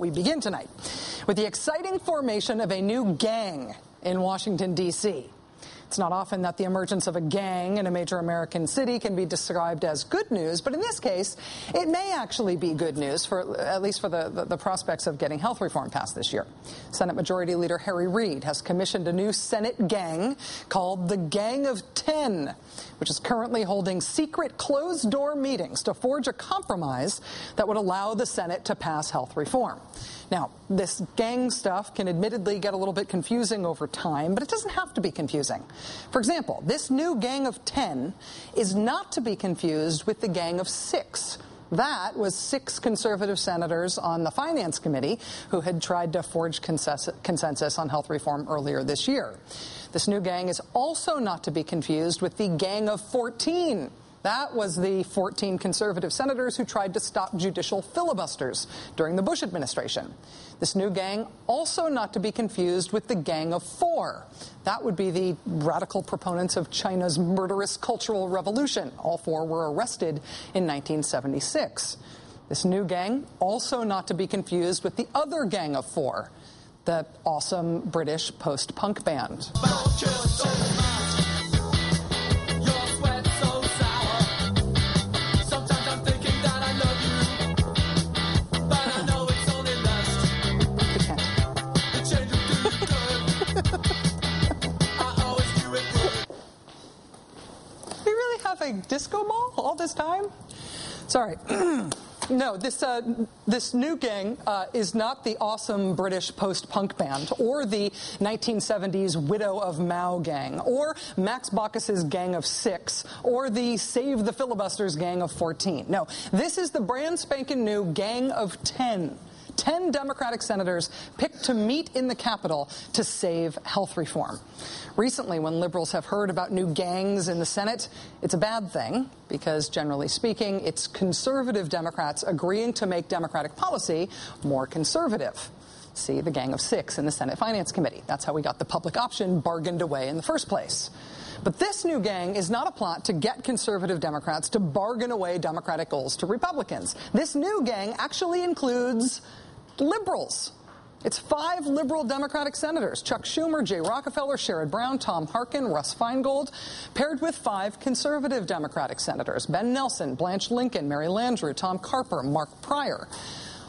We begin tonight with the exciting formation of a new gang in Washington, D.C. It's not often that the emergence of a gang in a major American city can be described as good news, but in this case, it may actually be good news, for at least for the prospects of getting health reform passed this year. Senate Majority Leader Harry Reid has commissioned a new Senate gang called the Gang of 10, which is currently holding secret closed-door meetings to forge a compromise that would allow the Senate to pass health reform. Now, this gang stuff can admittedly get a little bit confusing over time, but it doesn't have to be confusing. For example, this new Gang of 10 is not to be confused with the Gang of 6. That was 6 conservative senators on the Finance Committee who had tried to forge consensus on health reform earlier this year. This new gang is also not to be confused with the Gang of 14. That was the 14 conservative senators who tried to stop judicial filibusters during the Bush administration. This new gang also not to be confused with the Gang of 4. That would be the radical proponents of China's murderous Cultural Revolution. All 4 were arrested in 1976. This new gang also not to be confused with the other Gang of 4, the awesome British post-punk band. A disco ball all this time? Sorry. No, this new gang is not the awesome British post-punk band or the 1970s Widow of Mao gang or Max Baucus's Gang of 6 or the Save the Filibusters Gang of 14. No, this is the brand spanking new Gang of 10. 10 Democratic senators picked to meet in the Capitol to save health reform. Recently, when liberals have heard about new gangs in the Senate, it's a bad thing because, generally speaking, it's conservative Democrats agreeing to make Democratic policy more conservative. See the Gang of 6 in the Senate Finance Committee. That's how we got the public option bargained away in the first place. But this new gang is not a plot to get conservative Democrats to bargain away Democratic goals to Republicans. This new gang actually includes liberals. It's 5 liberal Democratic senators, Chuck Schumer, Jay Rockefeller, Sherrod Brown, Tom Harkin, Russ Feingold, paired with 5 conservative Democratic senators, Ben Nelson, Blanche Lincoln, Mary Landrieu, Tom Carper, Mark Pryor.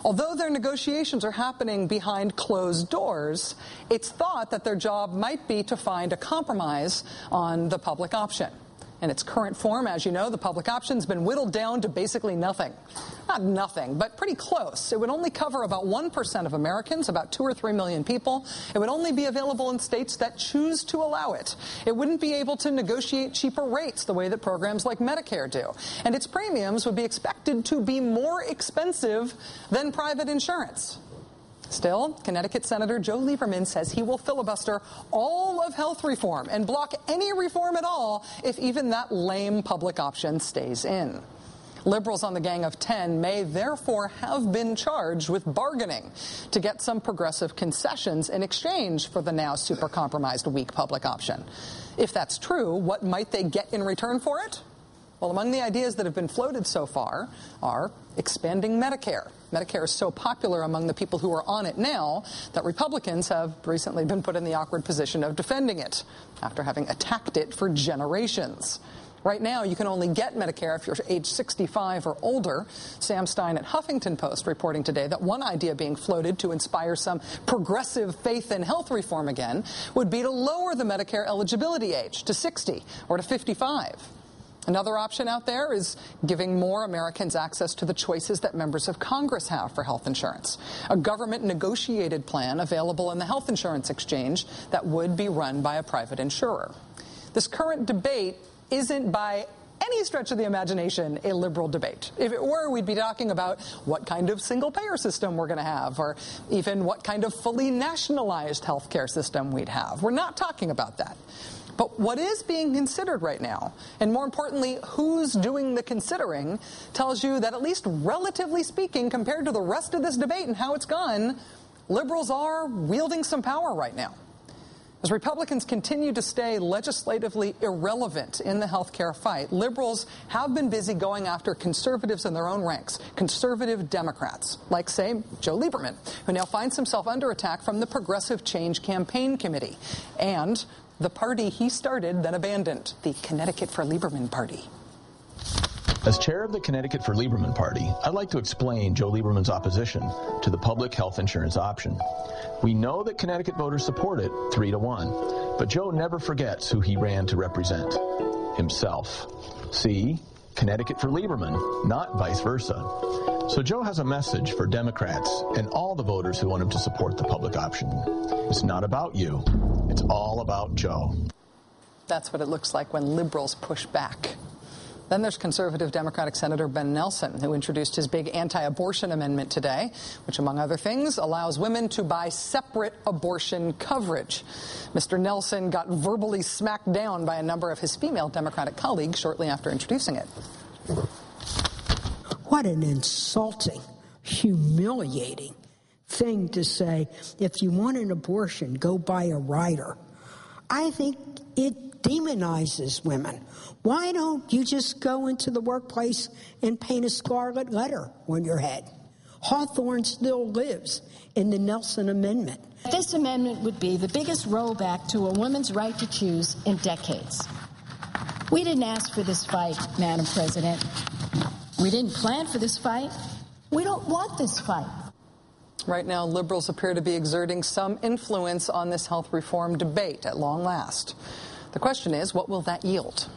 Although their negotiations are happening behind closed doors, it's thought that their job might be to find a compromise on the public option. In its current form, as you know, the public option's been whittled down to basically nothing. Not nothing, but pretty close. It would only cover about 1% of Americans, about 2 or 3 million people. It would only be available in states that choose to allow it. It wouldn't be able to negotiate cheaper rates the way that programs like Medicare do. And its premiums would be expected to be more expensive than private insurance. Still, Connecticut Senator Joe Lieberman says he will filibuster all of health reform and block any reform at all if even that lame public option stays in. Liberals on the Gang of 10 may therefore have been charged with bargaining to get some progressive concessions in exchange for the now super compromised weak public option. If that's true, what might they get in return for it? Well, among the ideas that have been floated so far are expanding Medicare. Medicare is so popular among the people who are on it now that Republicans have recently been put in the awkward position of defending it after having attacked it for generations. Right now, you can only get Medicare if you're age 65 or older. Sam Stein at Huffington Post reporting today that one idea being floated to inspire some progressive faith in health reform again would be to lower the Medicare eligibility age to 60 or to 55. Another option out there is giving more Americans access to the choices that members of Congress have for health insurance. A government-negotiated plan available in the health insurance exchange that would be run by a private insurer. This current debate isn't by any stretch of the imagination a liberal debate. If it were, we'd be talking about what kind of single-payer system we're going to have, or even what kind of fully nationalized health care system we'd have. We're not talking about that. But what is being considered right now, and more importantly, who's doing the considering, tells you that at least relatively speaking, compared to the rest of this debate and how it's gone, liberals are wielding some power right now. As Republicans continue to stay legislatively irrelevant in the health care fight, liberals have been busy going after conservatives in their own ranks, conservative Democrats, like, say, Joe Lieberman, who now finds himself under attack from the Progressive Change Campaign Committee and the party he started then abandoned, the Connecticut for Lieberman Party. As chair of the Connecticut for Lieberman Party, I'd like to explain Joe Lieberman's opposition to the public health insurance option. We know that Connecticut voters support it 3-1, but Joe never forgets who he ran to represent, himself. See, Connecticut for Lieberman, not vice versa. So Joe has a message for Democrats and all the voters who want him to support the public option. It's not about you. It's all about Joe. That's what it looks like when liberals push back. Then there's conservative Democratic Senator Ben Nelson, who introduced his big anti-abortion amendment today, which, among other things, allows women to buy separate abortion coverage. Mr. Nelson got verbally smacked down by a number of his female Democratic colleagues shortly after introducing it. What an insulting, humiliating thing to say, if you want an abortion, go buy a rider. I think it demonizes women. Why don't you just go into the workplace and paint a scarlet letter on your head? Hawthorne still lives in the Nelson Amendment. This amendment would be the biggest rollback to a woman's right to choose in decades. We didn't ask for this fight, Madam President. We didn't plan for this fight. We don't want this fight. Right now, liberals appear to be exerting some influence on this health reform debate at long last. The question is, what will that yield?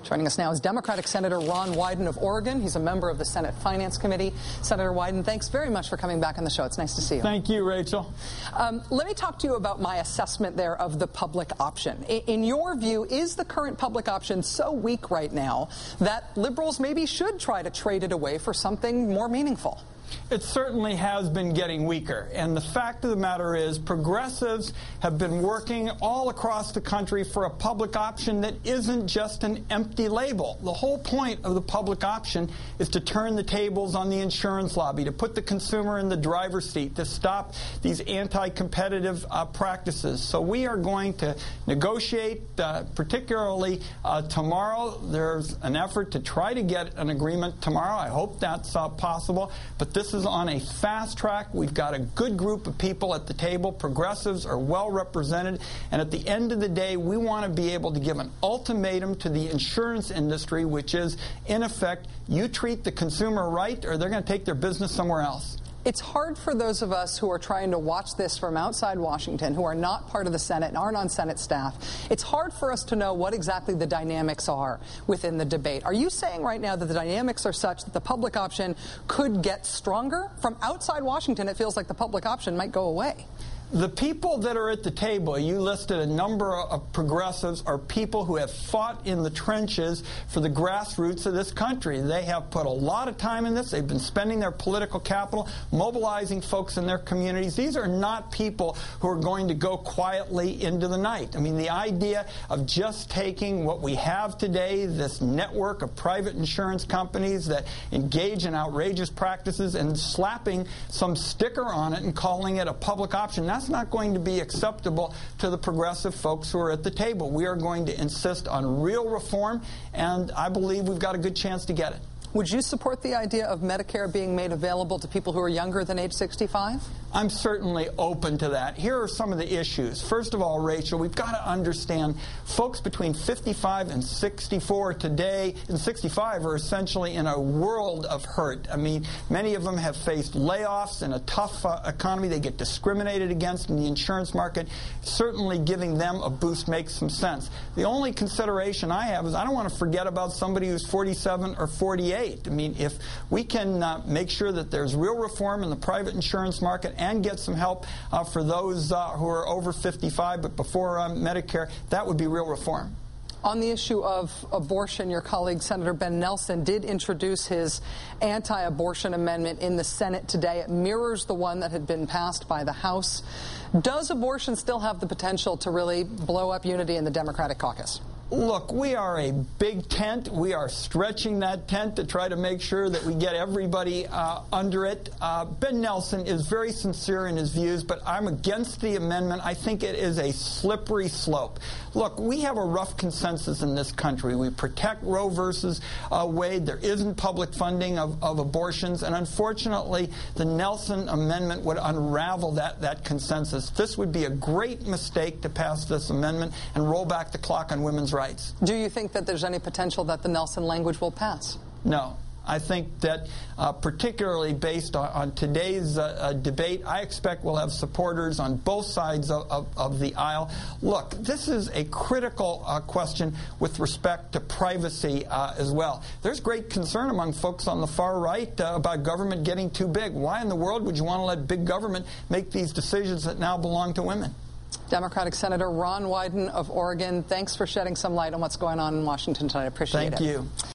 Joining us now is Democratic Senator Ron Wyden of Oregon. He's a member of the Senate Finance Committee. Senator Wyden, thanks very much for coming back on the show. It's nice to see you. Thank you, Rachel. Let me talk to you about my assessment there of the public option. In your view, is the current public option so weak right now that liberals maybe should try to trade it away for something more meaningful? It certainly has been getting weaker, and the fact of the matter is progressives have been working all across the country for a public option that isn't just an empty label. The whole point of the public option is to turn the tables on the insurance lobby, to put the consumer in the driver's seat, to stop these anti-competitive practices. So we are going to negotiate, particularly tomorrow. There's an effort to try to get an agreement tomorrow. I hope that's possible, but this is on a fast track. We've got a good group of people at the table. Progressives are well represented. And at the end of the day, we want to be able to give an ultimatum to the insurance industry, which is, in effect, you treat the consumer right or they're going to take their business somewhere else. It's hard for those of us who are trying to watch this from outside Washington, who are not part of the Senate and aren't on Senate staff. It's hard for us to know what exactly the dynamics are within the debate. Are you saying right now that the dynamics are such that the public option could get stronger? From outside Washington, it feels like the public option might go away. The people that are at the table, you listed a number of progressives, are people who have fought in the trenches for the grassroots of this country. They have put a lot of time in this. They've been spending their political capital, mobilizing folks in their communities. These are not people who are going to go quietly into the night. I mean, the idea of just taking what we have today, this network of private insurance companies that engage in outrageous practices, and slapping some sticker on it and calling it a public option, that's not going to be acceptable to the progressive folks who are at the table. We are going to insist on real reform, and I believe we've got a good chance to get it. Would you support the idea of Medicare being made available to people who are younger than age 65? I'm certainly open to that. Here are some of the issues. First of all, Rachel, we've got to understand folks between 55 and 64 today, and 65 are essentially in a world of hurt. I mean, many of them have faced layoffs in a tough economy. They get discriminated against in the insurance market. Certainly giving them a boost makes some sense. The only consideration I have is I don't want to forget about somebody who's 47 or 48. I mean, if we can make sure that there's real reform in the private insurance market and get some help for those who are over 55 but before Medicare, that would be real reform. On the issue of abortion, your colleague, Senator Ben Nelson, did introduce his anti-abortion amendment in the Senate today. It mirrors the one that had been passed by the House. Does abortion still have the potential to really blow up unity in the Democratic caucus? Look, we are a big tent. We are stretching that tent to try to make sure that we get everybody under it. Ben Nelson is very sincere in his views, but I'm against the amendment. I think it is a slippery slope. Look, we have a rough consensus in this country. We protect Roe versus Wade. There isn't public funding of abortions, and unfortunately, the Nelson amendment would unravel that consensus. This would be a great mistake to pass this amendment and roll back the clock on women's rights. Do you think that there's any potential that the Nelson language will pass? No. I think that particularly based on today's debate, I expect we'll have supporters on both sides of the aisle. Look, this is a critical question with respect to privacy as well. There's great concern among folks on the far right about government getting too big. Why in the world would you want to let big government make these decisions that now belong to women? Democratic Senator Ron Wyden of Oregon, thanks for shedding some light on what's going on in Washington tonight. I appreciate it. Thank you.